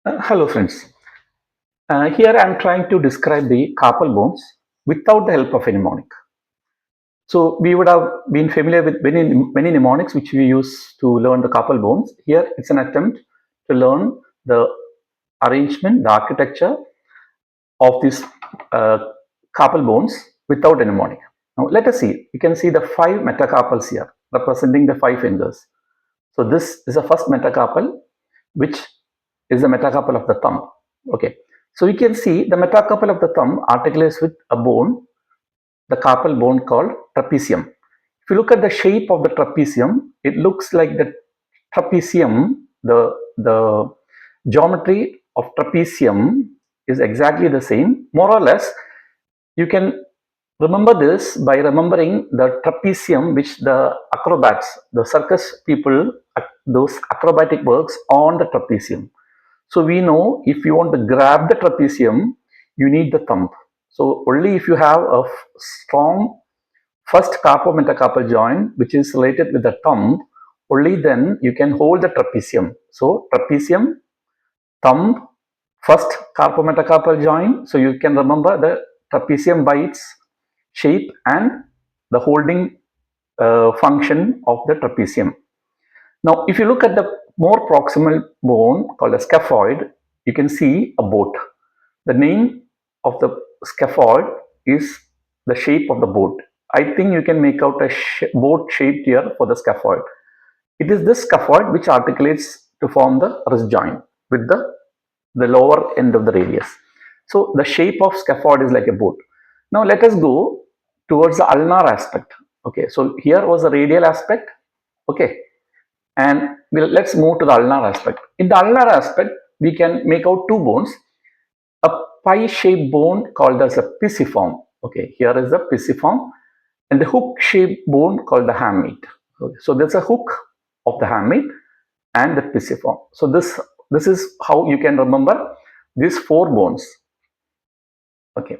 Hello friends. Here I am trying to describe the carpal bones without the help of a mnemonic. So we would have been familiar with many mnemonics which we use to learn the carpal bones. Here it's an attempt to learn the arrangement, the architecture of these uh, carpal bones without a mnemonic. Now let us see. You can see the 5 metacarpals here representing the 5 fingers. So this is the first metacarpal, which is the metacarpal of the thumb. Okay. So you can see the metacarpal of the thumb articulates with a bone, the carpal bone called trapezium. If you look at the shape of the trapezium, it looks like the trapezium, the geometry of trapezium is exactly the same. More or less, you can remember this by remembering the trapezium which the acrobats, the circus people, those acrobatic works on the trapezium. So we know if you want to grab the trapezium, you need the thumb. So only if you have a strong first carpometacarpal joint which is related with the thumb, only then you can hold the trapezium. So trapezium, thumb, first carpometacarpal joint. So you can remember the trapezium by its shape and the holding function of the trapezium. Now, if you look at the more proximal bone called a scaphoid, you can see a boat. The name of the scaphoid is the shape of the boat. I think you can make out a boat shape here for the scaphoid. It is this scaphoid which articulates to form the wrist joint with the lower end of the radius. So the shape of scaphoid is like a boat. Now let us go towards the ulnar aspect. Okay, so here was the radial aspect. Okay, and let's move to the ulnar aspect. In the ulnar aspect, we can make out two bones. A pie-shaped bone called as a pisiform. Okay, here is the pisiform, and the hook-shaped bone called the hamate. Okay, so there's a hook of the hamate and the pisiform. So this is how you can remember these 4 bones. Okay,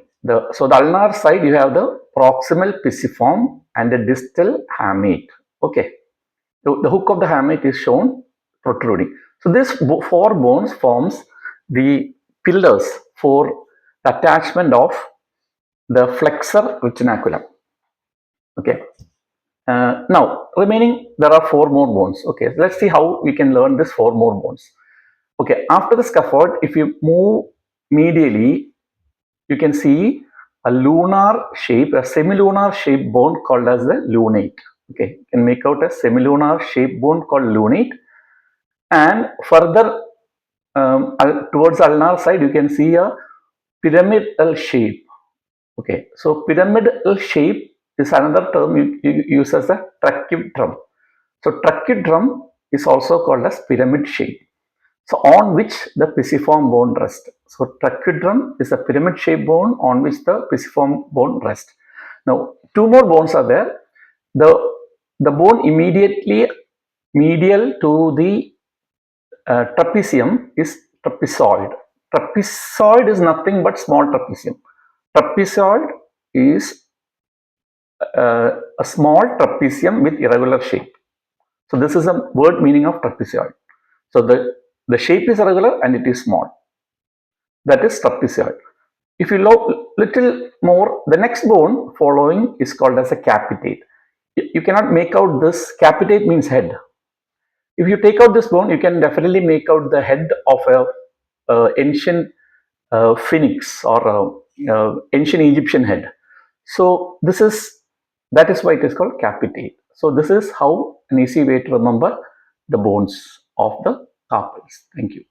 so the ulnar side you have the proximal pisiform and the distal hamate. Okay, so the hook of the hamate is shown protruding. So this 4 bones forms the pillars for the attachment of the flexor retinaculum. Okay. Now remaining there are 4 more bones. Okay, let's see how we can learn this 4 more bones. Okay, after the scaphoid, if you move medially, you can see a lunar shape, a semilunar shaped bone called as the lunate. Okay, you can make out a semilunar shaped bone called lunate, and further towards ulnar side you can see a pyramidal shape. Okay, so pyramidal shape is another term you use as a tracheotomy. So tracheotomy is also called as pyramid shape. So on which the pisiform bone rests. So tracheotomy is a pyramid shaped bone on which the pisiform bone rests. Now 2 more bones are there. The bone immediately medial to the trapezium is trapezoid. Trapezoid is nothing but small trapezium. Trapezoid is a small trapezium with irregular shape. So this is a word meaning of trapezoid. So the shape is irregular and it is small. That is trapezoid. If you look little more, the next bone following is called as a capitate. You cannot make out this. Capitate means head. If you take out this bone, you can definitely make out the head of a ancient phoenix or ancient Egyptian head. So that is why it is called capitate. So this is how an easy way to remember the bones of the carpals. Thank you.